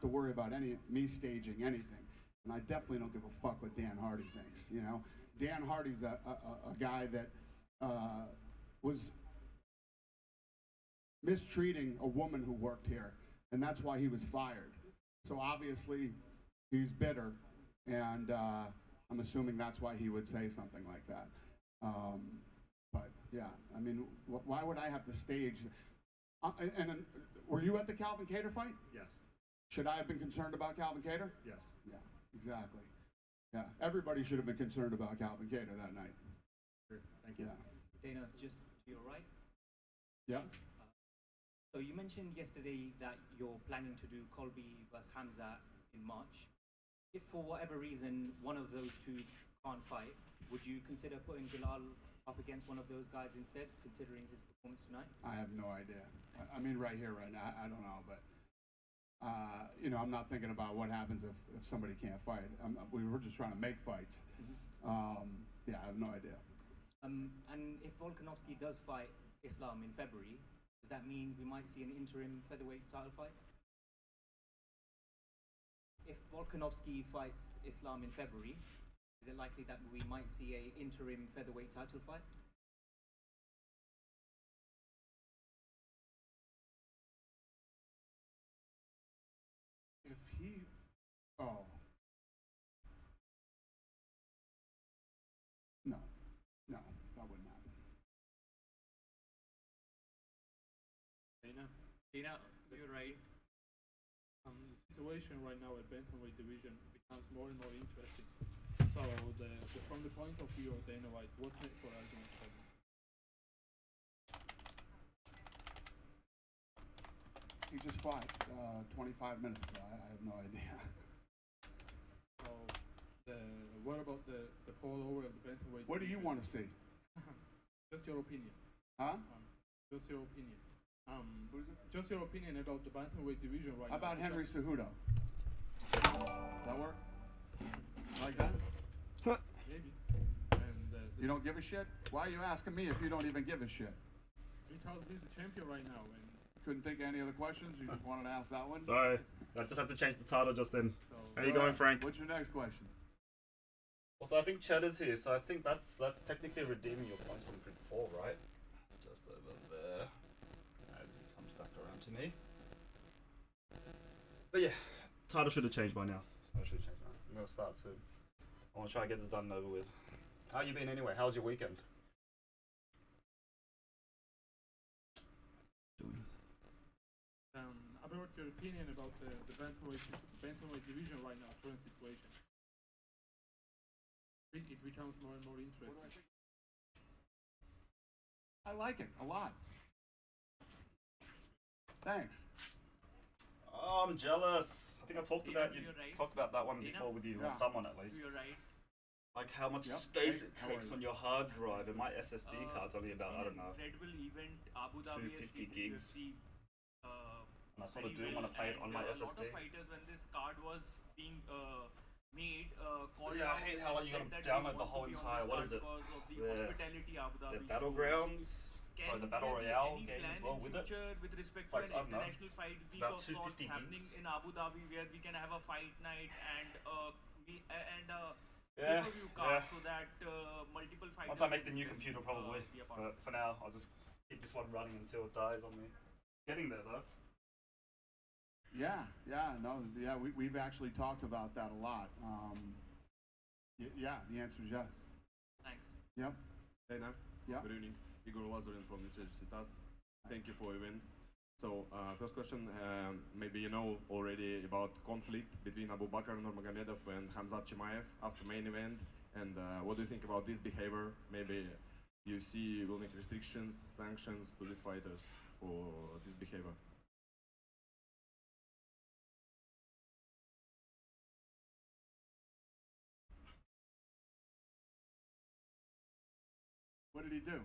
to worry about me staging anything, and I definitely don't give a fuck what Dan Hardy thinks. You know, Dan Hardy's a guy that was mistreating a woman who worked here, and that's why he was fired. So obviously, he's bitter, and I'm assuming that's why he would say something like that. But yeah, I mean, why would I have to stage? And were you at the Calvin Cater fight? Yes. Should I have been concerned about Calvin Cater? Yes. Yeah, exactly. Yeah, everybody should have been concerned about Calvin Cater that night. Sure. Thank you. Yeah. Dana, just to your right. Yeah. So you mentioned yesterday that you're planning to do Colby versus Hamza in March. If for whatever reason one of those two can't fight, would you consider putting Bilal up against one of those guys instead, considering his performance tonight? I have no idea. I mean, right here, right now, I don't know, but you know, I'm not thinking about what happens if somebody can't fight. We were just trying to make fights. Yeah, I have no idea. And if Volkanovski does fight Islam in February, does that mean we might see an interim featherweight title fight? If Volkanovski fights Islam in February, is it likely that we might see an interim featherweight title fight? If he, oh, no, that wouldn't happen. Dana, you're right. The situation right now at bantamweight division becomes more and more interesting. So, from the point of view of Dana White, what's next for Argument 7? He just fought 25 minutes ago. I have no idea. So, what about the fall over of the bantamweight? What do you want to see? Just your opinion. Huh? Just your opinion. Who's it? Just your opinion about the bantamweight division right How now. about Henry Cejudo? That work? Like that? Maybe. And You don't give a shit? Why are you asking me if you don't even give a shit? because he's the champion right now, and Couldn't think of any other questions? You just wanted to ask that one? Sorry, I just had to change the title just then. so How you going, Frank? What's your next question? Also, I think Cheddar's here, so I think that's technically redeeming your points from grid 4, right? Just over there, as he comes back around to me. But yeah, title should have changed by now. I should have changed now. I'm gonna start soon. I want to try and get this done and over with. How you been anyway? How's your weekend? about your opinion about the bantamweight division right now, current situation. It becomes more and more interesting. I like it a lot. Thanks. Oh, I'm jealous. I think I talked Dina, about you. you're right. Talked about that one Dina? before with you, Yeah. or someone at least. You're right. Like how much Yep. space Hey, it how are takes you? on your hard drive, and my SSD card's only It's about, been I don't know. an incredible event. Abu Dhabi 250 has gigs. UFC, And I sort of very do well, want to play it on and my a lot SSD. of fighters, when this card was being made, called Yeah, I out hate and how you said gotta that we download the want whole to be on entire, this what card is it? because of the The- hospitality Abu Dhabi The shows. Battlegrounds, Can sorry, the Battle there be Royale any game plan as well in with it. future with respect It's like, to I an don't know, international fight week about of sorts 250 happening gigs. in Abu Dhabi where we can have a fight night and Yeah, pay-per-view card yeah. so that multiple fighters Once I make the can new be computer, probably. be a part of But for now, I'll just keep this one running until it dies on me. Getting there though. Yeah, we've actually talked about that a lot. Yeah, the answer is yes. Thanks. Yep. Dana, Yeah. good evening. Igor Lazarin from Necessitas. Thank you for your event. So, first question, maybe you know already about conflict between Abu Bakr Nurmagomedov and Hamzat Chimaev after main event, and what do you think about this behavior? Maybe UFC will make restrictions, sanctions to these fighters for this behavior. What did he do?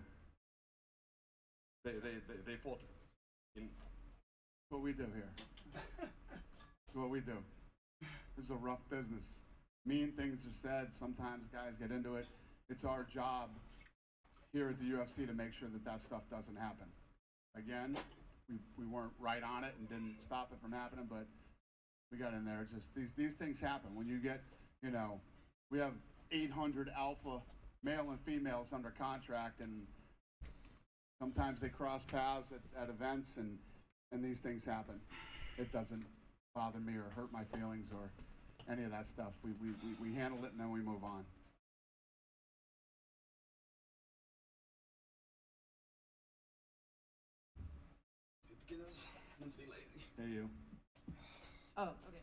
They fought in. That's what we do here. That's what we do. This is a rough business. Mean things are said. Sometimes guys get into it. It's our job here at the UFC to make sure that that stuff doesn't happen. Again, we weren't right on it and didn't stop it from happening, but We got in there. Just these things happen when you get, you know, we have 800 alpha male and females under contract, and sometimes they cross paths at events, and these things happen. It doesn't bother me or hurt my feelings or any of that stuff. We handle it and then we move on. Beginners, meant to be lazy. Hey, you. Oh, okay.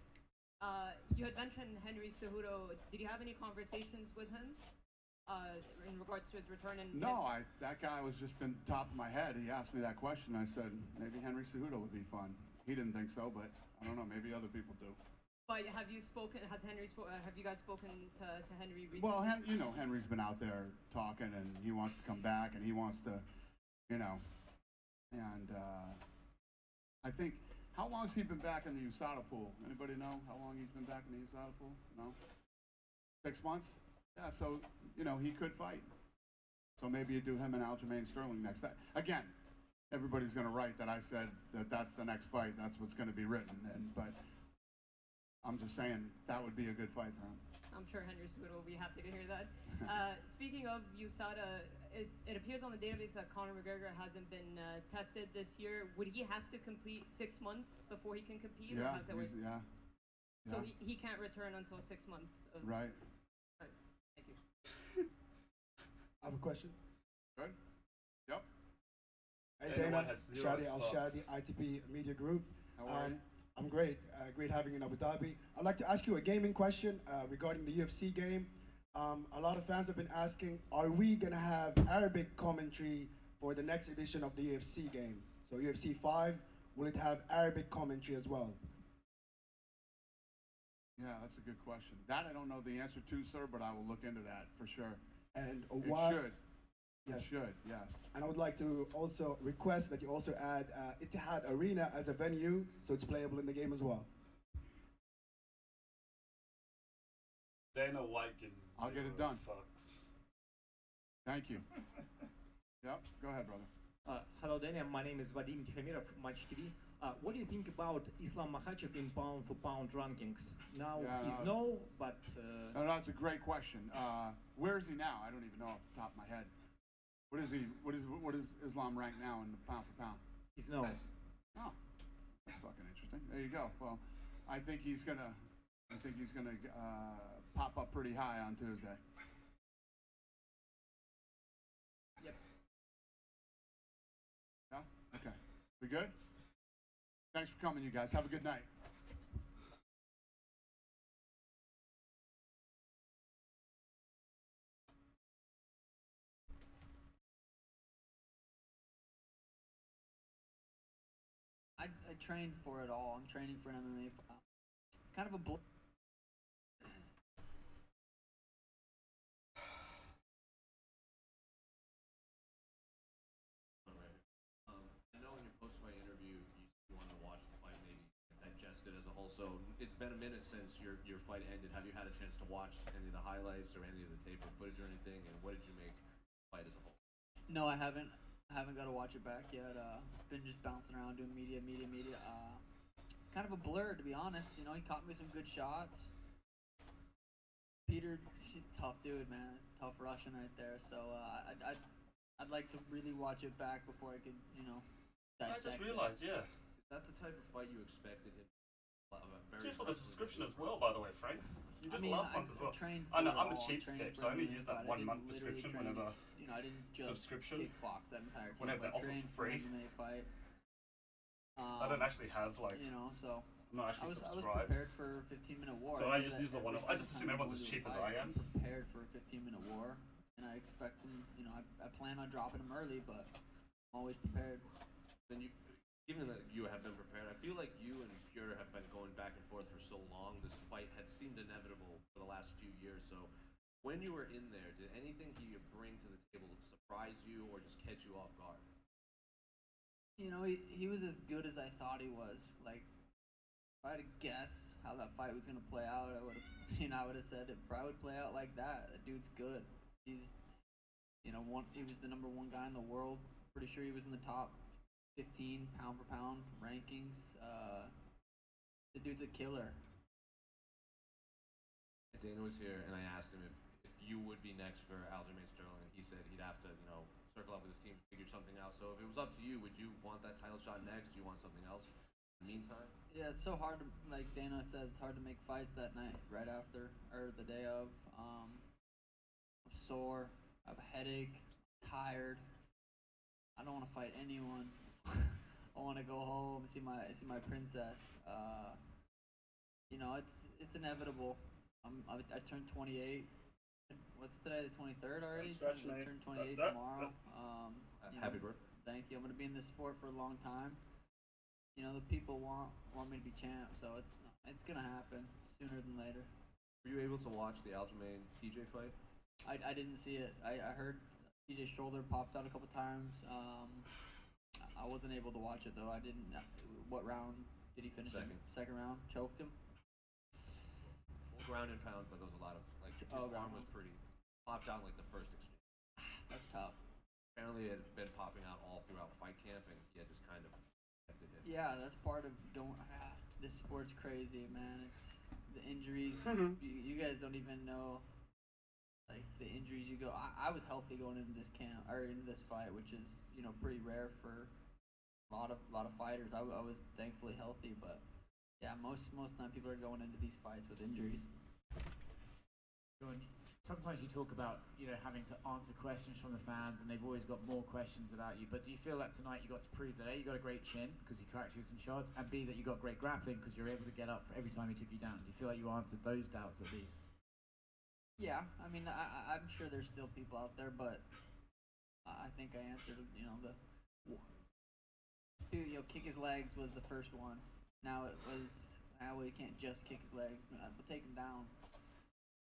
You had mentioned Henry Cejudo. Did you have any conversations with him in regards to his return? And No, that guy was just in the top of my head. He asked me that question. I said, maybe Henry Cejudo would be fun. He didn't think so, but I don't know. Maybe other people do. But have you spoken? Has Henry? Have you guys spoken to Henry recently? Well, you know, Henry's been out there talking, and he wants to come back, and he wants to, you know, and I think, how long's he been back in the USADA pool? Anybody know how long he's been back in the USADA pool? No? 6 months? Yeah, so, you know, he could fight. So maybe you do him and Aljamain Sterling next. Again, everybody's going to write that I said that that's the next fight. That's what's going to be written. But I'm just saying that would be a good fight for him. I'm sure Henry Cejudo will be happy to hear that. Speaking of USADA, it appears on the database that Conor McGregor hasn't been tested this year. Would he have to complete 6 months before he can compete? Yeah, or how's that work? yeah. So Yeah. he can't return until 6 months. Right. Right. Thank you. I have a question. Good. Yep. Hey Anyone Dana, has zero Shadi Al thoughts. Shadi, ITP Media Group. How are you? I'm great. Great having you in Abu Dhabi. I'd like to ask you a gaming question regarding the UFC game. A lot of fans have been asking, are we going to have Arabic commentary for the next edition of the UFC game? So UFC 5, will it have Arabic commentary as well? Yeah, that's a good question. That I don't know the answer to, sir, but I will look into that for sure. And It why? should. Yes. It should, yes. And I would like to also request that you also add Etihad Arena as a venue, so it's playable in the game as well. Dana White gives I'll get it zero done. fucks. Thank you. Yep, go ahead, brother. Hello, Daniel. My name is Vadim Tikhamirov from Match TV. What do you think about Islam Makhachev in pound-for-pound rankings? Now Yeah, he's no. no, but No, that's a great question. Where is he now? I don't even know off the top of my head. What is he? What is Islam ranked now in the pound for pound? he's no. Oh, that's fucking interesting. There you go. Well, I think he's gonna pop up pretty high on Tuesday. Yep. Yeah. Okay. We good? Thanks for coming, you guys. Have a good night. I trained for it all. I'm training for an MMA fight. It's kind of a I know in your post-fight interview you want to watch the fight, maybe digest it as a whole. So it's been a minute since your fight ended. Have you had a chance to watch any of the highlights or any of the tape or footage or anything? And what did you make of the fight as a whole? No, I haven't. I haven't got to watch it back yet. Been just bouncing around doing media. It's kind of a blur, to be honest. You know, he caught me some good shots. Peter, he's a tough dude, man. Tough Russian right there. So I'd like to really watch it back before I could, you know, I dissect just realized, it. yeah. Is that the type of fight you expected him? Cheers for the subscription as well, by the way, Frank. You did last month as well. Trained I know, for I'm a it all. cheapskate, Trained so I only for use MMA that fight. I 1 didn't month literally subscription train whenever. You know, I didn't just subscription. kickbox that entire camp. Whenever they I offer trained for free. an MMA fight. I don't actually have, like, You know, so I'm not I actually was subscribed. prepared for a 15-minute war. So I say just that use the one every I just assume single time everyone's go as into a cheap as fight. I am. I'm prepared for a 15-minute war, and I expect them. You know, I plan on dropping them early, but I'm always prepared. Then you, given that you have been prepared, I feel like you and Pure have been going back and forth for so long. This fight had seemed inevitable for the last few years. So when you were in there, did anything he bring to the table surprise you or just catch you off guard? You know, he was as good as I thought he was. Like, if I had to guess how that fight was gonna play out, I would have, I would have said it probably would play out like that. That dude's good. He's, he was the #1 guy in the world. Pretty sure he was in the top 15 pound for pound rankings. The dude's a killer. Dana was here, and I asked him if you would be next for Aljamain Sterling. He said he'd have to, circle up with his team, figure something out. So if it was up to you, would you want that title shot next? Do you want something else in the meantime? Yeah, it's so hard to, like Dana says, it's hard to make fights that night, right after, or the day of. I'm sore, I have a headache, tired. I don't want to fight anyone. I want to go home and see my princess. It's inevitable. I turned 28. What's today? The 23rd already. Scratch, I mate. turned 28 tomorrow. Happy birthday. Thank you. I'm gonna be in this sport for a long time. The people want me to be champ, so it's gonna happen sooner than later. Were you able to watch the Aljamain TJ fight? I didn't see it. I heard TJ's shoulder popped out a couple times. I wasn't able to watch it though. I didn't. What round did he finish? Second. Second round. Choked him. Ground and pound, but there was a lot of his arm was pretty popped out in, the first exchange. That's tough. Apparently, it had been popping out all throughout fight camp, and he had just kind of kept it in. Yeah, that's part of going. This sport's crazy, man. It's the injuries. you guys don't even know, the injuries you go. I was healthy going into this camp or into this fight, which is pretty rare for a lot of fighters. I was thankfully healthy, but yeah, most of the time people are going into these fights with injuries. Sometimes you talk about having to answer questions from the fans, and they've always got more questions about you. But do you feel that tonight you got to prove that A, you got a great chin because he cracked you with some shots, and B, that you got great grappling because you're able to get up for every time he took you down? Do you feel like you answered those doubts at least? Yeah, I mean, I'm sure there's still people out there, but I think I answered. Kick his legs was the first one. Now it was, well, you can't just kick his legs, but take him down.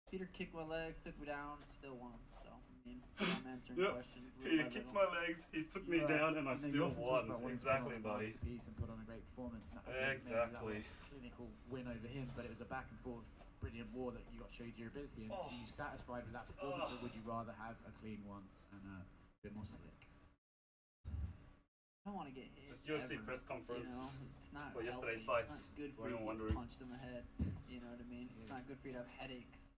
Peter kicked my legs, took me down, still won. So, I'm answering questions. Peter kicks my legs, he took me down, and I still won. Exactly, buddy. Piece and put on a great performance. Exactly. Clinical win over him, but it was a back and forth, brilliant war that you got showed your ability. And are you satisfied with that performance, or would you rather have a clean one and a bit more slick? I don't want to get hit. Just UFC ever, press conference. It's not for yesterday's healthy. fights. It's not good for you to get punched in the head. You know what I mean? It's not good for you to have headaches.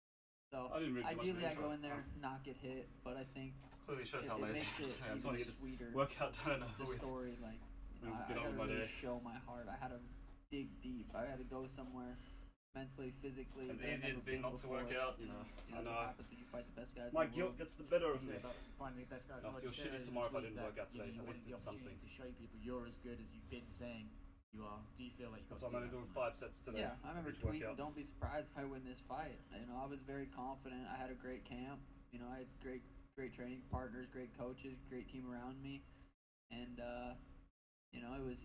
So I didn't really do much ideally, I intro. go in there, not get hit. But I think Clearly shows it, how it lazy makes it I just want to even get this sweeter. workout done and over The with. story, And I just get on gotta with my really day. show my heart. I had to dig deep. I had to go somewhere mentally, physically. It's that I've easier never to be been not to work before. out, And, I that's know. what happens when you fight the best guys. My in the guilt world. gets the better of You me. say about finding the best guys. I What feel you shitty said tomorrow if I this didn't week work out that, today. You At least wanted the it's something. opportunity to show people you're as good as you've been saying you are. Do you feel like you got That's why I'm only to do doing that 5 sets today. Yeah, I remember each tweeting, workout. "Don't be surprised if I win this fight." I was very confident. I had a great camp. I had great training partners, great coaches, great team around me, and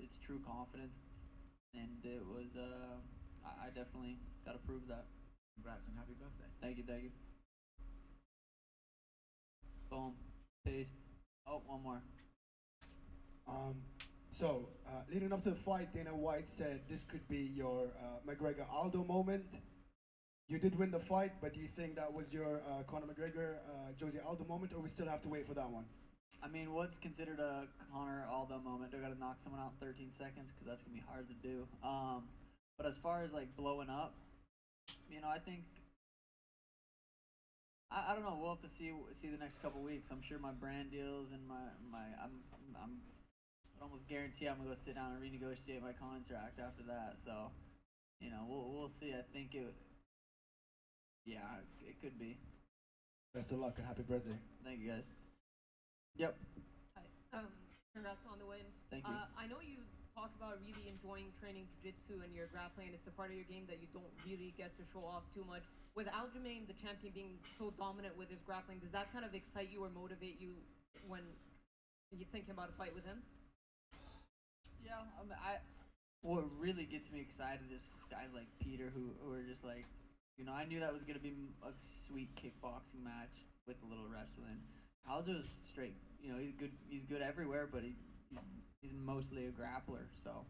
it's true confidence, and it was. I definitely got to prove that. Congrats and happy birthday. Thank you. Boom. Peace. Oh, one more. So, leading up to the fight, Dana White said this could be your McGregor-Aldo moment. You did win the fight, but do you think that was your Conor McGregor, Jose Aldo moment, or we still have to wait for that one? I mean, what's considered a Conor Aldo moment? Do I got to knock someone out in 13 seconds? Because that's going to be hard to do. But as far as, blowing up, I think... I don't know. We'll have to see the next couple weeks. I'm sure my brand deals and I'd almost guarantee I'm gonna go sit down and renegotiate my contract after that. So, we'll see. I think it could be. Best of luck and happy birthday. Thank you, guys. Yep. Hi. Congrats on the win. Thank you. I know you talk about really enjoying training jiu-jitsu and your grappling, and it's a part of your game that you don't really get to show off too much. With Aljamain, the champion, being so dominant with his grappling, does that kind of excite you or motivate you when you're thinking about a fight with him? Yeah, what really gets me excited is guys like Peter who are just I knew that was gonna be a sweet kickboxing match with a little wrestling. Aljo's straight, he's good everywhere, but he's mostly a grappler, so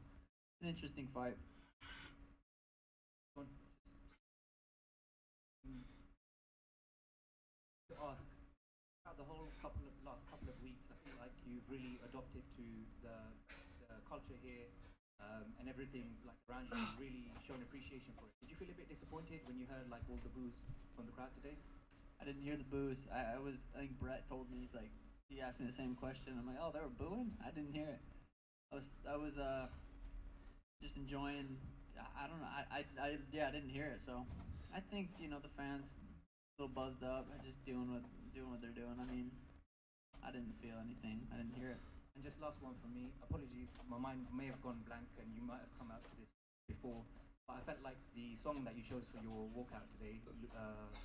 an interesting fight. To ask about the whole last couple of weeks, I feel like you've really adopted to the culture here and everything around you. You've really shown appreciation for it. Did you feel a bit disappointed disappointed when you heard like all the boos from the crowd today? I didn't hear the boos. I think Brett told me, he asked me the same question. I'm like, oh, they were booing? I didn't hear it. I was just enjoying. I don't know. I didn't hear it. So I think the fans a little buzzed up, just doing what they're doing. I mean, I didn't feel anything. I didn't hear it. And just last one from me. Apologies, my mind may have gone blank, and you might have come out to this before. But I felt like the song that you chose for your walkout today,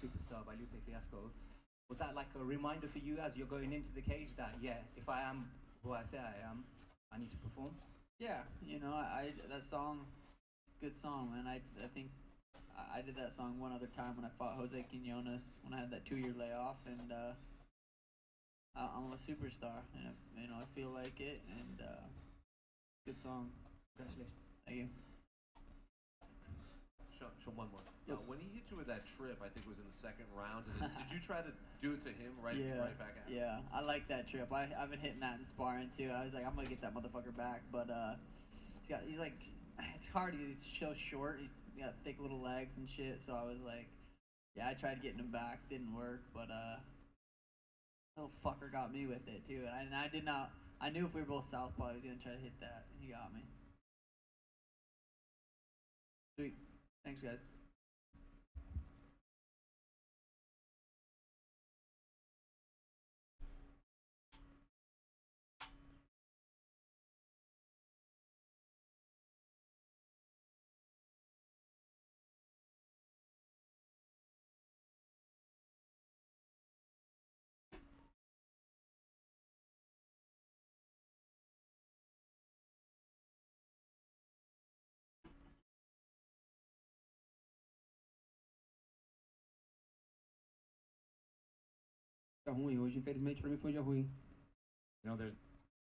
"Superstar" by Lupe Fiasco, was that like a reminder for you as you're going into the cage that if I am who I say I am, I need to perform? Yeah, that song, it's a good song, man. I think I did that song one other time when I fought Jose Quinones when I had that 2-year layoff, and I'm a superstar, and I feel like it, and good song. Congratulations. Thank you. Show one more. Yep. When he hit you with that trip, I think it was in the second round. Did you try to do it to him right back at him? Yeah, I like that trip. I've been hitting that in sparring too. I was like, I'm gonna get that motherfucker back, but he's like, it's hard. He's so short. He's got thick little legs and shit. So I was like, I tried getting him back, didn't work, but little fucker got me with it too. And I did not. I knew if we were both southpaw, he was gonna try to hit that, and he got me. Sweet. Thanks, guys. Ruim. Hoje, infelizmente, pra mim foi um dia ruim. There's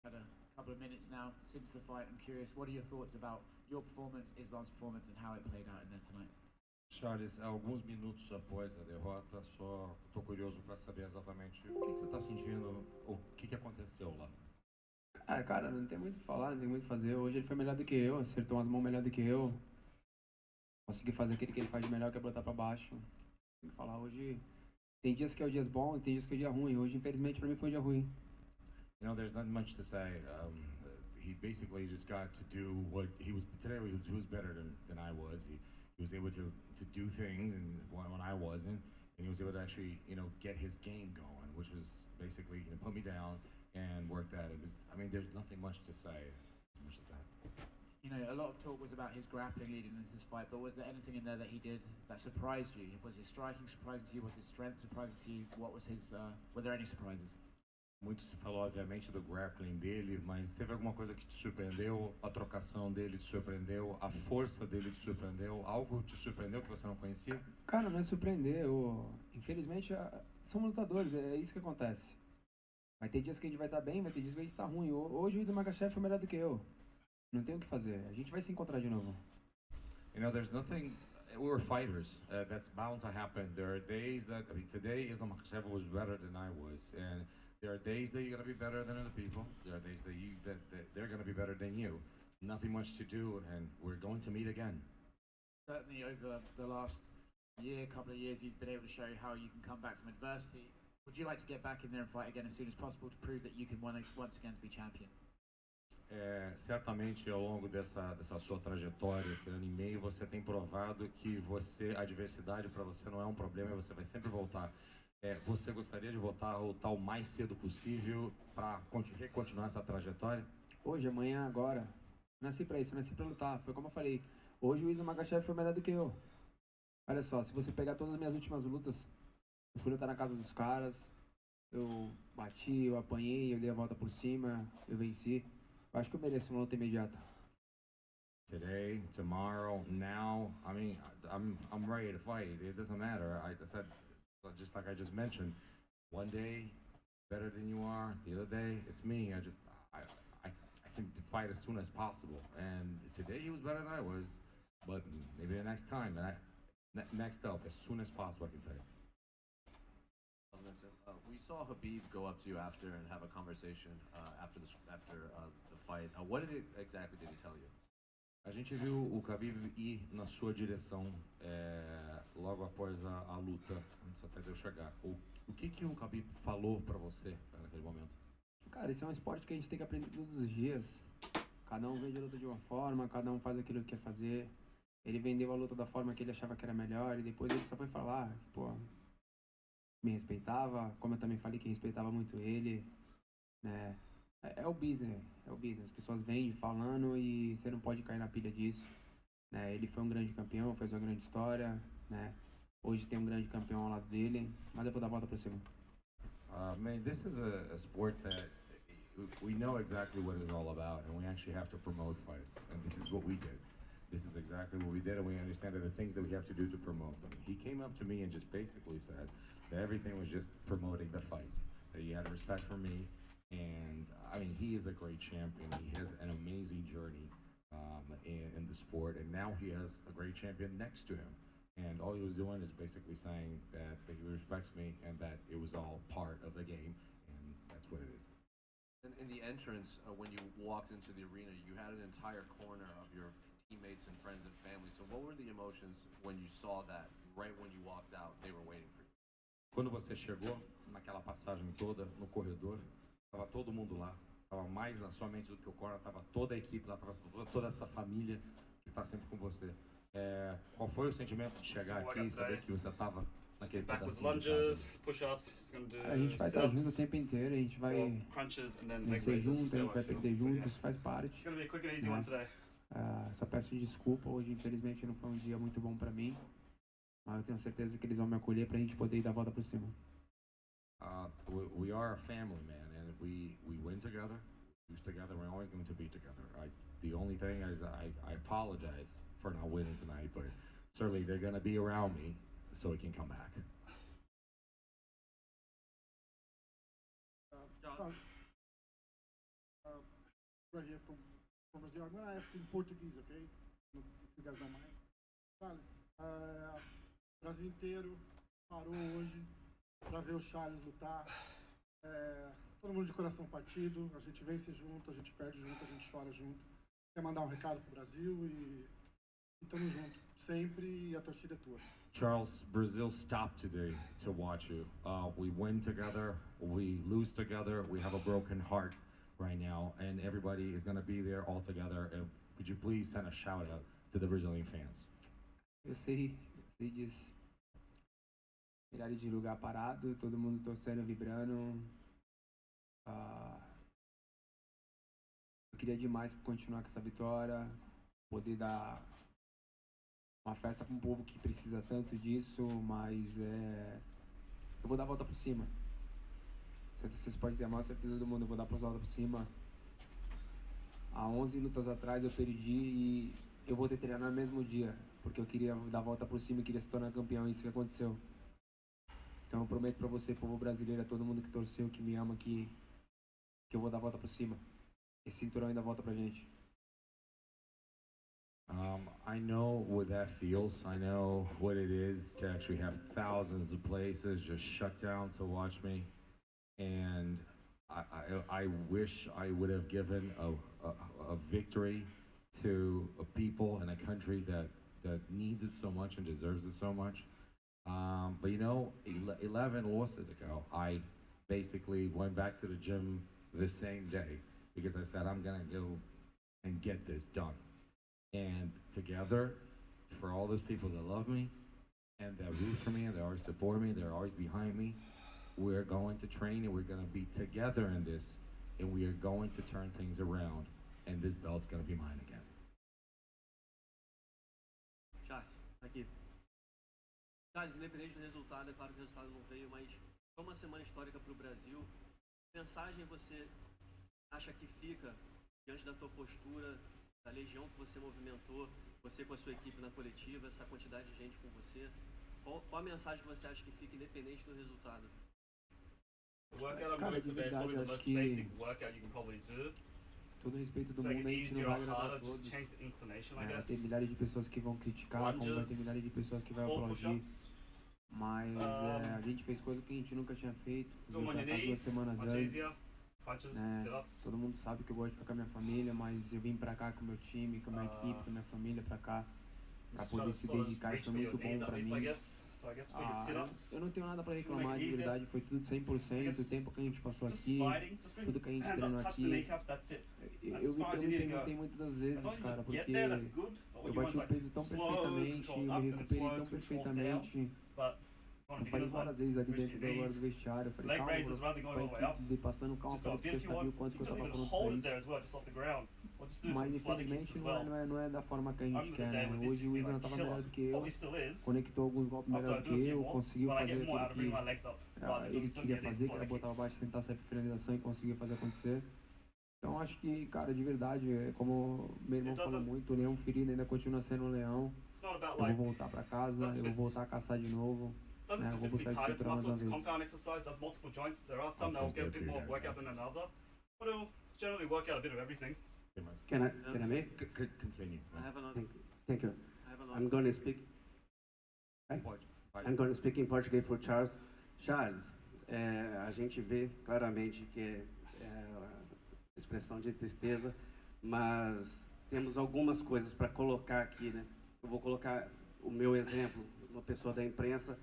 had a couple of minutes now since the fight. I'm curious, what are your thoughts about your performance, Islam's performance, and how it played out in there tonight? Charles, alguns minutos após a derrota, só tô curioso para saber exatamente o que você tá sentindo, o que aconteceu lá. Cara, não tem muito o que falar, não tem muito o que fazer. Hoje ele foi melhor do que eu, acertou umas mãos melhor do que eu. Consegui fazer aquilo que ele faz de melhor, que é botar pra baixo. Tem que falar, hoje tem dias que é o dias bom e tem dias que é o dia ruim. Hoje, infelizmente, pra mim foi um dia ruim. There's not much to say. He basically just got to do what he was today. He was better than I was. He was able to do things and when I wasn't, and he was able to actually get his game going, which was basically put me down and work that. And there's nothing much to say as much as that. A lot of talk was about his grappling leading into this fight, but was there anything in there that he did that surprised you? Was his striking surprising to you? Was his strength surprising to you? What was his? Were there any surprises? Muito se falou, obviamente, do grappling dele, mas teve alguma coisa que te surpreendeu? A trocação dele te surpreendeu? A força dele te surpreendeu? Algo te surpreendeu que você não conhecia? Cara, não é surpreender. Infelizmente, somos lutadores, é isso que acontece. Vai ter dias que a gente vai estar bem, vai ter dias que a gente tá ruim. Hoje o Islamagachev foi melhor do que eu. Não tem o que fazer. A gente vai se encontrar de novo. There's nothing. We were fighters. That's bound to happen. There are days that today Islamagachev was better than I was, and there are days that you're gonna be better than other people. There are days that they're gonna be better than you. Nothing much to do, and we're going to meet again. Certainly, over the last couple of years, you've been able to show how you can come back from adversity. Would you like to get back in there and fight again as soon as possible to prove that you can once again be champion? Certamente ao longo dessa sua trajetória, esse ano e meio, você tem provado que a adversidade para você não é um problema e você vai sempre voltar. Você gostaria de voltar o mais cedo possível para continuar essa trajetória? Hoje, amanhã, agora. Nasci pra isso, nasci pra lutar. Foi como eu falei. Hoje o Islamagachev foi melhor do que eu. Olha só, se você pegar todas as minhas últimas lutas, eu fui lutar na casa dos caras, eu bati, eu apanhei, eu dei a volta por cima, eu venci. Eu acho que eu mereço uma luta imediata. Today, tomorrow, now, I'm ready to fight. It doesn't matter. I said, just like I just mentioned, one day better than you are, the other day it's me. I can fight as soon as possible. And today he was better than I was, but maybe the next time. And next up, as soon as possible, I can fight. We saw Habib go up to you after and have a conversation after the fight. What exactly did he tell you? A gente viu o Khabib ir na sua direção após a luta, antes até de eu chegar. O que o Khabib falou pra você naquele momento? Cara, esse é um esporte que a gente tem que aprender todos os dias. Cada um vende a luta de uma forma, cada um faz aquilo que quer fazer. Ele vendeu a luta da forma que ele achava que era melhor e depois ele só foi falar que, pô, me respeitava, como eu também falei que respeitava muito ele, né? É o business, é o business. As pessoas vêm falando e você não pode cair na pilha disso, né? Ele foi um grande campeão, fez uma grande história, né? Hoje tem um grande campeão ao lado dele, mas eu vou dar a volta por cima. Man, this is a sport that we know exactly what it's all about, and we actually have to promote fights, and this is what we did. This is exactly what we did, and we understand that the things that we have to do to promote them. He came up to me and just basically said that everything was just promoting the fight, that he had respect for me, and I mean, he is a great champion. He has an amazing journey in the sport, and now he has a great champion next to him. And all he was doing is basically saying that he respects me and that it was all part of the game, and that's what it is. And in the entrance, when you walked into the arena, you had an entire corner of your teammates and friends and family. So what were the emotions when you saw that right when you walked out, they were waiting for you? Quando você chegou, naquela passagem toda, no corredor, tava todo mundo lá. Tava mais na sua mente do que o corner, tava toda a equipe lá, tava toda essa família que tá sempre com você. Qual foi o sentimento de chegar aqui e saber que você tava naquele pedacinho de casa? Push-ups, A gente vai estar junto o tempo inteiro, a gente vai vencer junto, a gente vai perder junto, isso faz parte. It's gonna be a quick and easy one today. Só peço desculpa, hoje infelizmente não foi um dia muito bom pra mim, mas eu tenho certeza que eles vão me acolher pra gente poder ir dar a volta por cima. We are a family, man, and we win together, lose together, we're always going to be together. The only thing is I apologize for not winning tonight, but certainly they're going to be around me so we can come back. Right here from Brazil. I'm going to ask in Portuguese, okay? If you guys don't mind. Charles, o Brasil inteiro parou hoje para ver o Charles lutar. Todo mundo de coração partido, a gente vence junto, a gente perde junto, a gente chora junto. Quer mandar um recado pro Brasil e tamo junto, sempre, e a torcida é tua. Charles, Brazil stopped today to watch you. We win together, we lose together, we have a broken heart right now, and everybody is going to be there all together. Could you please send a shout out to the Brazilian fans? Eu sei disso. Milhares de lugar parado, todo mundo torcendo, vibrando. Eu queria demais continuar com essa vitória, poder dar uma festa para um povo que precisa tanto disso, mas eu vou dar a volta por cima. Vocês podem ter a maior certeza do mundo, eu vou dar a volta por cima. Há 11 lutas atrás eu perdi e eu vou ter treinado no mesmo dia, porque eu queria dar a volta por cima e queria se tornar campeão, isso que aconteceu. Então eu prometo pra você, povo brasileiro, a todo mundo que torceu, que me ama, que eu vou dar a volta por cima. Esse cinturão ainda volta pra gente. I know what that feels. I know what it is to actually have thousands of places just shut down to watch me. And I wish I would have given a victory to a people and a country that needs it so much and deserves it so much. But you know, 11 losses ago, I basically went back to the gym the same day because I said, I'm gonna go and get this done. And together, for all those people that love me and that root for me and that always support me, they're always behind me, we're going to train and we're gonna be together in this, and we are going to turn things around, and this belt's gonna be mine again. Charles, aqui. Charles, independente do resultado, é claro que o resultado não veio, mas foi uma semana histórica para o Brasil. Que mensagem você acha que fica diante da tua postura, da legião que você movimentou, você com a sua equipe na coletiva, essa quantidade de gente com você? Qual a mensagem que você acha que fica independente do resultado? Cara, de verdade, eu acho que todo respeito do mundo, a gente não vai agradar a todos. Vai ter milhares de pessoas que vão criticar, como vai ter milhares de pessoas que vão aplaudir. Mas a gente fez coisa que a gente nunca tinha feito. Veio pra cá 2 semanas antes. Todo mundo sabe que eu gosto de ficar com a minha família, mas eu vim pra cá com o meu time, com a minha equipe, com a minha família pra cá, pra poder se dedicar, e foi muito bom pra mim. So I guess for your sit-ups, Eu não tenho nada para if you wanna reclamar, make it de easier, verdade, foi tudo 100%, o tempo que a gente passou just aqui, sliding, just bring tudo que a gente hands treinou up, touch the aqui. kneecaps, that's it. Eu, That's eu, as far as eu you me need to go. perguntei muitas das As vezes, long as you cara, just porque get there, that's good. But what eu you want bati is o like peso tão slow perfeitamente, control eu up me and then recuperei slow tão control down. perfeitamente. But Eu falei várias vezes ali dentro agora do vestiário, eu falei, leg calma, raises rather than going all the way up. de passando calma Just para go isso, porque eu if you sabia o want. quanto You que eu just tava even pronto hold para it there isso. as well, just off the ground. Or just do Mas some flooding kicks infelizmente as well. não é da forma que a gente Under the quer, day né? with this, Hoje you o see Isla like tava killer. melhor do que eu, Probably still is. conectou alguns golpes After melhor I do do a que few eu, more, conseguiu but I fazer get more out of aquilo bringing my legs up. rather than doing ele some queria of these fazer, que era flooding botar kicks. abaixo, tentar sair pra finalização e conseguir fazer acontecer. Então acho que, cara, de verdade, é como meu irmão falou muito, o leão ferido ainda continua sendo um leão. It's not about Eu like vou voltar pra casa, eu vou voltar a caçar de novo. doesn't Eu vou specifically buscar esse target cinturão mais muscle, uma it's vez. compound exercise, does multiple joints. There are some that will trust get a that bit for you more guys, workout than another, but it'll generally work out a bit of everything. Can I make? Continue. I have another. Thank you. I have another. I'm going to speak. I'm going to speak in Portuguese for Charles. Charles, a gente vê claramente que é expressão de tristeza, mas temos algumas coisas para colocar aqui, né? Eu vou colocar o meu exemplo, uma pessoa da imprensa.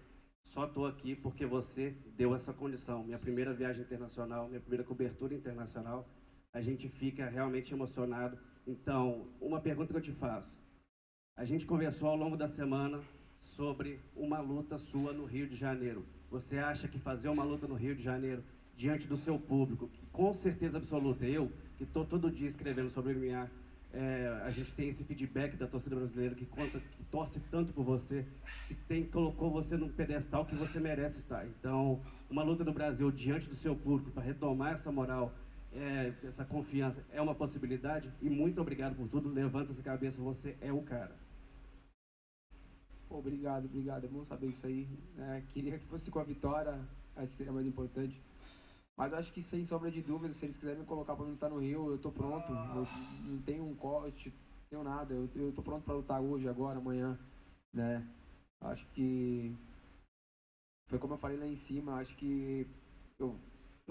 Só estou aqui porque você deu essa condição. Minha primeira viagem internacional, minha primeira cobertura internacional. A gente fica realmente emocionado. Então, uma pergunta que eu te faço. A gente conversou ao longo da semana sobre uma luta sua no Rio de Janeiro. Você acha que fazer uma luta no Rio de Janeiro, diante do seu público, com certeza absoluta, eu, que estou todo dia escrevendo sobre o MMA, a gente tem esse feedback da torcida brasileira que conta, que torce tanto por você, que colocou você num pedestal que você merece estar. Então, uma luta no Brasil diante do seu público para retomar essa moral, essa confiança, é uma possibilidade. E muito obrigado por tudo. Levanta essa cabeça, você é o cara. Pô, obrigado, é bom saber isso aí. Queria que fosse com a vitória, acho que seria mais importante. Mas acho que sem sombra de dúvida, se eles quiserem me colocar para lutar no Rio, eu tô pronto. Eu não tenho um corte, não tenho nada. Eu tô pronto para lutar hoje, agora, amanhã, né? Acho que foi como eu falei lá em cima. Acho que eu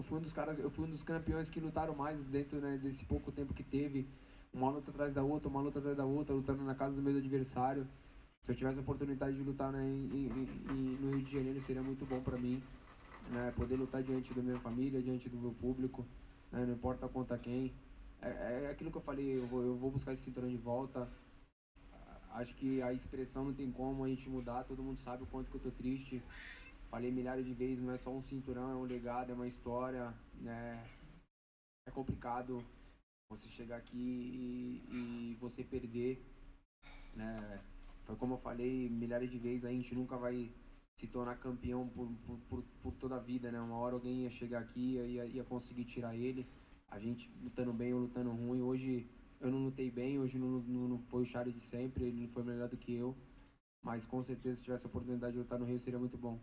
fui um dos caras, eu fui um dos campeões que lutaram mais dentro, né, desse pouco tempo que teve. Uma luta atrás da outra, lutando na casa do meu adversário. Se eu tivesse a oportunidade de lutar, né, no Rio de Janeiro, seria muito bom para mim. Né, poder lutar diante da minha família, diante do meu público, né, não importa contra quem. É aquilo que eu falei, eu vou buscar esse cinturão de volta. Acho que a expressão não tem como a gente mudar, todo mundo sabe o quanto que eu tô triste. Falei milhares de vezes, não é só um cinturão, é um legado, é uma história, né? É complicado você chegar aqui e você perder, né? Foi como eu falei milhares de vezes, a gente nunca vai se tornar campeão por toda a vida, né? Uma hora alguém ia chegar aqui e ia conseguir tirar ele. A gente lutando bem ou lutando ruim. Hoje eu não lutei bem, hoje não foi o Charles de sempre, ele não foi melhor do que eu. Mas com certeza se tivesse a oportunidade de lutar no Rio seria muito bom.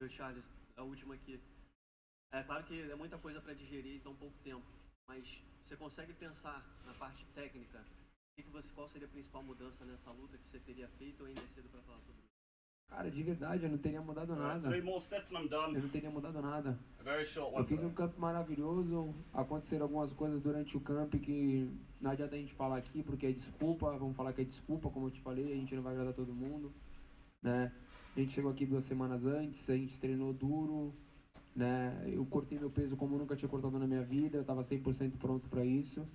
Charles, a última aqui. É claro que é muita coisa para digerir em tão pouco tempo, mas você consegue pensar na parte técnica? Qual seria a principal mudança nessa luta que você teria feito ou ainda é cedo para falar sobre isso? Cara, de verdade, eu não teria mudado nada. 3 more sets and I'm done. Eu não teria mudado nada. A very short one Eu fiz today. um camp maravilhoso, aconteceram algumas coisas durante o camp que não adianta a gente falar aqui porque é desculpa, vamos falar que é desculpa, como eu te falei, a gente não vai agradar todo mundo, né? A gente chegou aqui 2 semanas antes, a gente treinou duro, né? Eu cortei meu peso como nunca tinha cortado na minha vida, eu tava 100% pronto pra isso.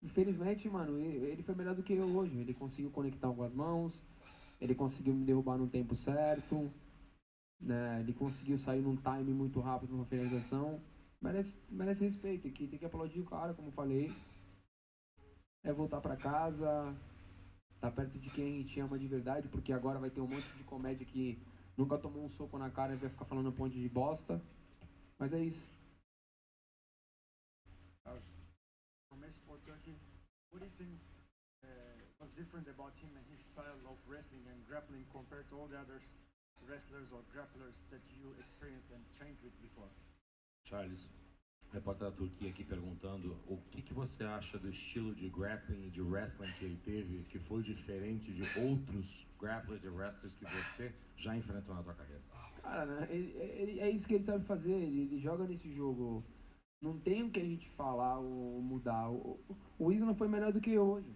Infelizmente, mano, ele foi melhor do que eu hoje, ele conseguiu conectar com as mãos, ele conseguiu me derrubar no tempo certo, né? Ele conseguiu sair num time muito rápido numa finalização. Merece respeito, tem que aplaudir o cara, como eu falei. É voltar pra casa, tá perto de quem te ama de verdade, porque agora vai ter um monte de comédia que nunca tomou um soco na cara e vai ficar falando um monte de bosta. Mas é isso. From Sport Turkey, what do you think was different about him and his style of wrestling and grappling compared to all the other wrestlers or grapplers that you experienced and trained with before? Charles, repórter da Turquia aqui perguntando o que você acha do estilo de grappling e de wrestling que ele teve, que foi diferente de outros grapplers e wrestlers que você já enfrentou na tua carreira? Cara, né, é isso que ele sabe fazer, ele joga nesse jogo. Não tem o que a gente falar ou mudar. O Isla foi melhor do que hoje.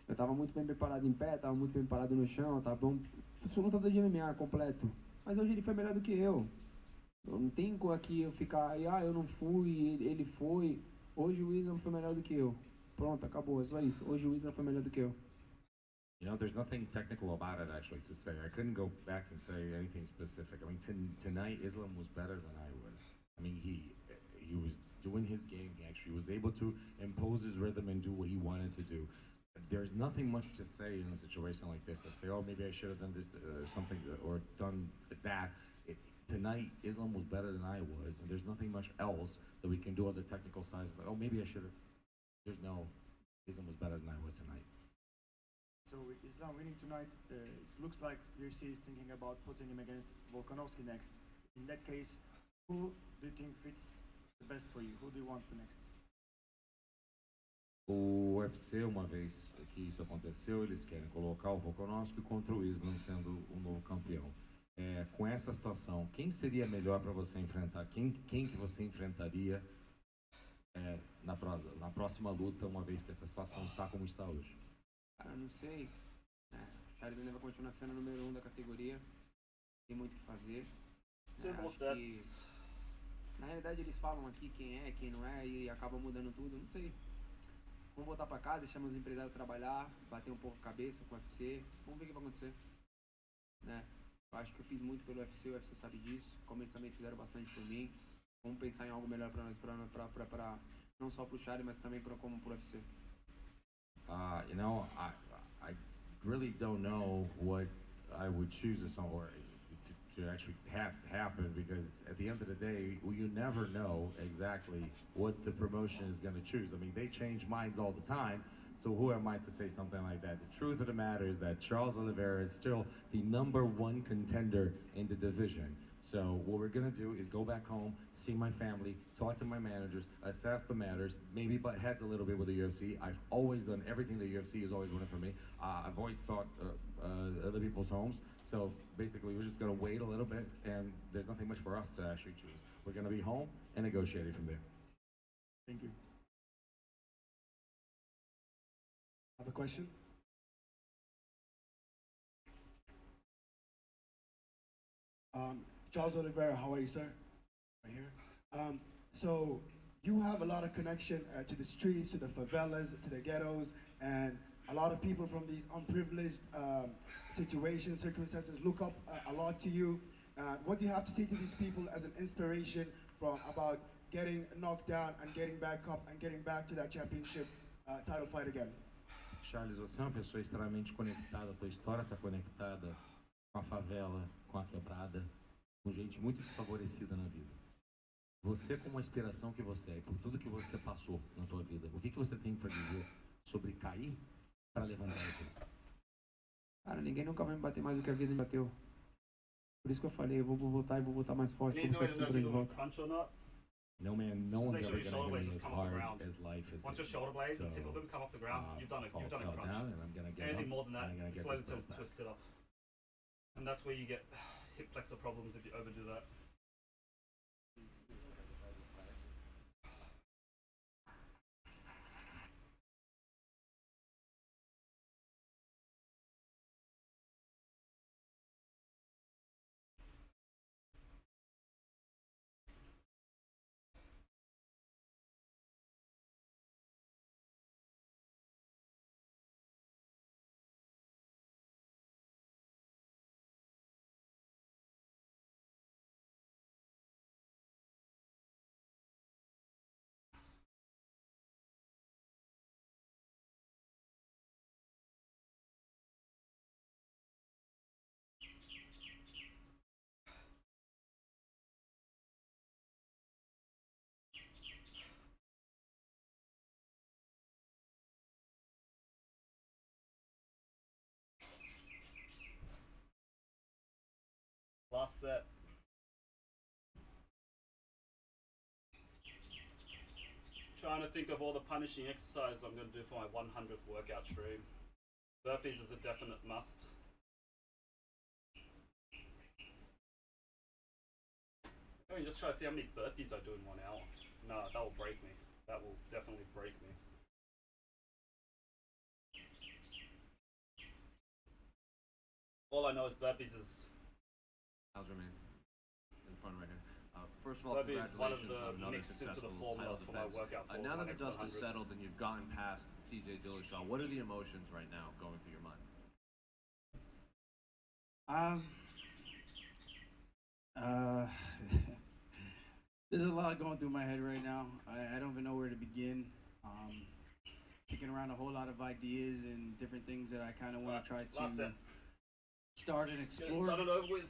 Eu tava muito bem preparado em pé, tava muito bem preparado no chão, tava bom. Eu sou lutador de MMA completo. Mas hoje ele foi melhor do que eu. Eu não tenho aqui eu ficar, eu não fui, ele foi. Hoje o Islam foi melhor do que eu. Pronto, acabou, é só isso. Hoje o Islam foi melhor do que eu. You know, there's nothing technical about it actually to say. I couldn't go back and say anything specific. I mean, tonight Islam was better than I was. I mean, he was doing his game. He actually was able to impose his rhythm and do what he wanted to do. There's nothing much to say in a situation like this. That say, oh, maybe I should have done this something or done that. Tonight, Islam was better than I was, and there's nothing much else that we can do on the technical side. Like, oh, maybe I should have. There's no. Islam was better than I was tonight. So with Islam winning tonight, it looks like UFC is thinking about putting him against Volkanovski next. In that case, who do you think fits the best for you? Who do you want next? O UFC, uma vez que isso aconteceu, eles querem colocar o Volkanovski contra o Islam sendo o novo campeão. Com essa situação, quem seria melhor para você enfrentar? Quem que você enfrentaria na próxima luta, uma vez que essa situação está como está hoje? Cara, eu não sei. Charles ainda vai continuar sendo o número 1 da categoria. Tem muito o que fazer. Na realidade eles falam aqui quem é, quem não é e acaba mudando tudo. Não sei. Vamos voltar pra casa, deixar meus empresários trabalhar, bater um pouco a cabeça com o UFC. Vamos ver o que vai acontecer. Né? Eu acho que eu fiz muito pelo UFC, o UFC sabe disso. Como eles também fizeram bastante por mim. Vamos pensar em algo melhor pra nós, pra não só pro Charlie, mas também como pro UFC. You know, I really don't know what I would choose or to actually have to happen, because at the end of the day, you never know exactly what the promotion is going to choose. I mean, they change minds all the time, so who am I to say something like that? The truth of the matter is that Charles Oliveira is still the #1 contender in the division. So what we're gonna do is go back home, see my family, talk to my managers, assess the matters, maybe butt heads a little bit with the UFC. I've always done everything the UFC has always wanted from me. I've always fought other people's homes. So basically we're just gonna wait a little bit, and there's nothing much for us to actually choose. We're gonna be home and negotiating from there. Thank you. Have a question? Charles Oliveira, how are you, sir? Right here. So you have a lot of connection to the streets, to the favelas, to the ghettos, and a lot of people from these unprivileged situations, circumstances look up a lot to you. What do you have to say to these people as an inspiration about getting knocked down and getting back up and getting back to that championship title fight again? Charles, você é uma pessoa extremamente conectada, a tua história está conectada com a favela, com a quebrada, com gente muito desfavorecida na vida. Você, como a inspiração que você é, por tudo que você passou na tua vida, o que você tem para dizer sobre cair para levantar depois? Cara, ninguém nunca vai me bater mais do que a vida me bateu. Por isso que eu falei, eu vou voltar e vou voltar mais forte. Vou ficar sempre de volta. No man, no one's ever gonna hit me as hard as life is. Once your shoulder blades and tip of them come off the ground, you've done a crunch. Down and I'm gonna get Anything up, more than that, and I'm gonna get slow this to belt back. twist it up. And that's where you get hip flexor problems if you overdo that. Last set. Trying to think of all the punishing exercises I'm going to do for my 100th workout stream. Burpees is a definite must. I mean, just try to see how many burpees I do in 1 hour. No, that will break me. That will definitely break me. All I know is burpees is. How's remain in front right here. First of all, Burpees is one of congratulations the on another mixed into the successful formula title for my defense. workout for Now my that the next dust is 100. settled and you've gotten past TJ Dillashaw, what are the emotions right now going through your mind? There's a lot going through my head right now. I don't even know where to begin. Kicking around a whole lot of ideas and different things that I kind of want to try to start and explore. Done it over with.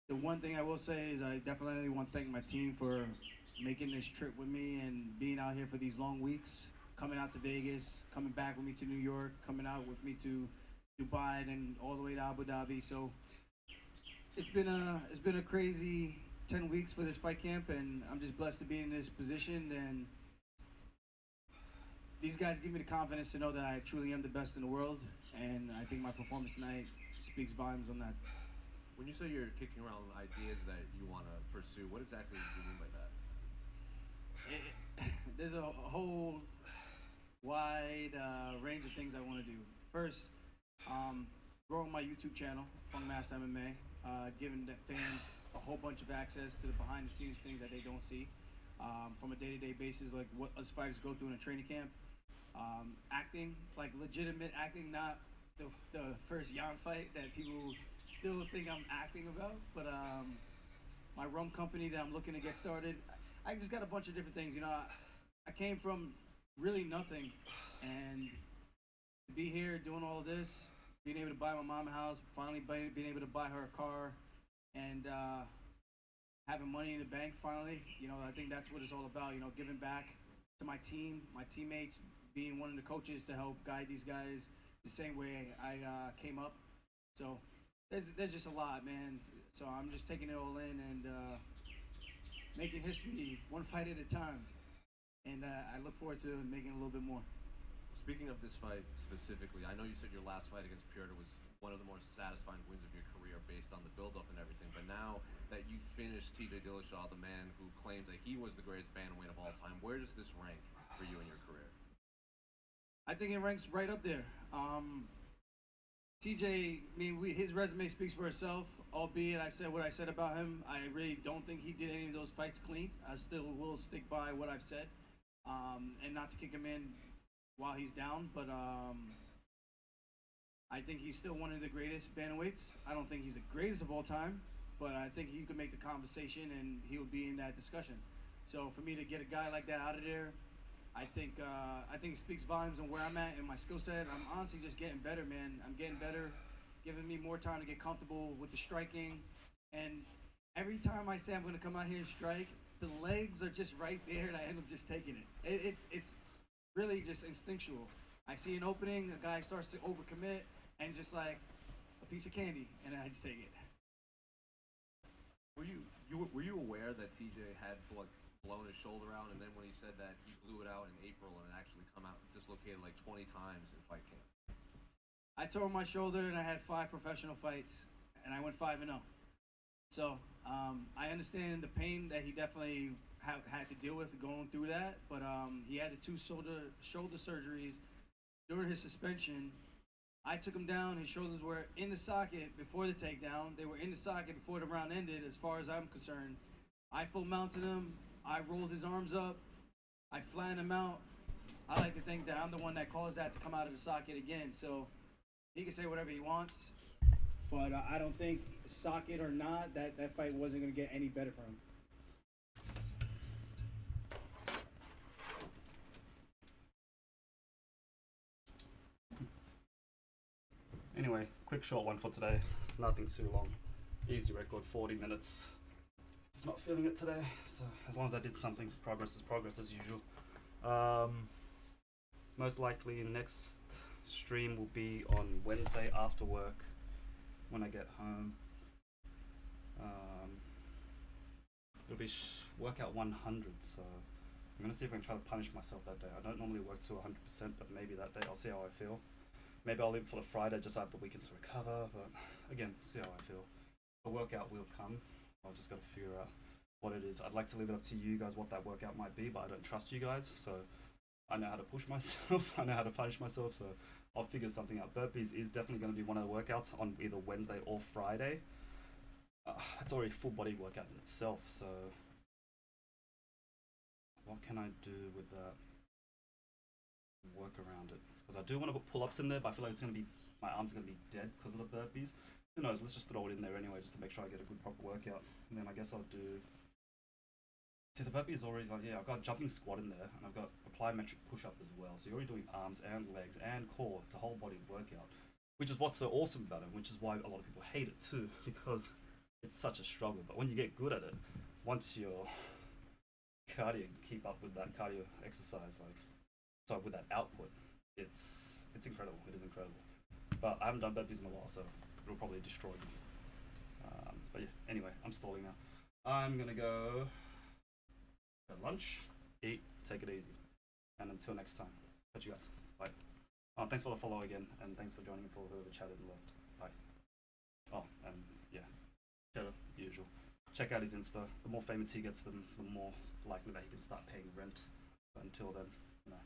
The one thing I will say is I definitely want to thank my team for making this trip with me and being out here for these long weeks, coming out to Vegas, coming back with me to New York, coming out with me to Dubai, and all the way to Abu Dhabi. So it's been a crazy 10 weeks for this fight camp, and I'm just blessed to be in this position. And these guys give me the confidence to know that I truly am the best in the world, and I think my performance tonight speaks volumes on that. When you say you're kicking around ideas that you want to pursue, what exactly do you mean by that? There's a whole wide range of things I want to do. First, growing my YouTube channel, Funk Master MMA, giving the fans a whole bunch of access to the behind-the-scenes things that they don't see from a day-to-day basis, like what us fighters go through in a training camp. Acting, like legitimate acting, not the first Jan fight that people still think I'm acting about. But my rum company that I'm looking to get started, I just got a bunch of different things. You know, I came from really nothing, and to be here doing all of this, being able to buy my mom a house, finally being able to buy her a car, and having money in the bank finally, you know, I think that's what it's all about, you know, giving back to my team, my teammates, being one of the coaches to help guide these guys the same way I came up. So there's just a lot, man. So I'm just taking it all in and making history one fight at a time. And I look forward to making a little bit more. Speaking of this fight specifically, I know you said your last fight against Piotr was one of the more satisfying wins of your career based on the build-up and everything. But now that you finished TJ Dillashaw, the man who claimed that he was the greatest bantamweight of all time, where does this rank for you in your career? I think it ranks right up there. TJ, I mean, his resume speaks for itself, albeit I said what I said about him. I really don't think he did any of those fights clean. I still will stick by what I've said, and not to kick him in while he's down, but I think he's still one of the greatest bantamweights. I don't think he's the greatest of all time, but I think he could make the conversation and he will be in that discussion. So for me to get a guy like that out of there, I think it speaks volumes on where I'm at and my skill set. I'm honestly just getting better, man. I'm getting better, giving me more time to get comfortable with the striking. And every time I say I'm going to come out here and strike, the legs are just right there, and I end up just taking it. It's really just instinctual. I see an opening, a guy starts to overcommit, and just like a piece of candy, and then I just take it. Were you aware that TJ had blown his shoulder out, and then when he said that he blew it out in April and it actually come out dislocated like 20 times in fight camp? I tore my shoulder and I had 5 professional fights, and I went 5-0. So I understand the pain that he definitely had to deal with going through that, but he had the 2 shoulder surgeries during his suspension. I took him down. His shoulders were in the socket before the takedown. They were in the socket before the round ended, as far as I'm concerned. I full mounted him. I rolled his arms up. I flattened him out. I like to think that I'm the one that caused that to come out of the socket again. So he can say whatever he wants, but I don't think, socket or not, that fight wasn't going to get any better for him. Anyway, quick short one for today. Nothing too long. Easy record, 40 minutes. Just not feeling it today, so as long as I did something, progress is progress as usual. Most likely next stream will be on Wednesday after work when I get home. It'll be workout 100, so I'm gonna see if I can try to punish myself that day. I don't normally work to 100%, but maybe that day I'll see how I feel. Maybe I'll leave it for the Friday just so I have the weekend to recover, but again, see how I feel. The workout will come. I've just got to figure out what it is. I'd like to leave it up to you guys what that workout might be, but I don't trust you guys, so I know how to push myself. I know how to punish myself. So I'll figure something out. Burpees is definitely going to be one of the workouts on either Wednesday or Friday. That's already a full body workout in itself. So what can I do with that? Work around it, because I do want to put pull-ups in there, but I feel like it's going to be, my arms are going to be dead because of the burpees. Who knows? Let's just throw it in there anyway, just to make sure I get a good proper workout. And then I guess I'll do. See, the burpee is already like, yeah, I've got jumping squat in there, and I've got plyometric push-up as well. So you're already doing arms and legs and core. It's a whole body workout, which is what's so awesome about it, which is why a lot of people hate it too, because it's such a struggle. But when you get good at it, once your cardio keep up with that cardio exercise, like. So with that output, it's incredible. It is incredible. But I haven't done burpees in a while, so it'll probably destroy me. But yeah, anyway, I'm stalling now. I'm gonna go at lunch, eat, take it easy, and until next time, catch you guys. Bye. Thanks for the follow again, and thanks for joining for whoever chatted and left. Bye. Oh, and yeah, Cheddar, usual. Check out his Insta. The more famous he gets, the more likely that he can start paying rent. But until then, you know.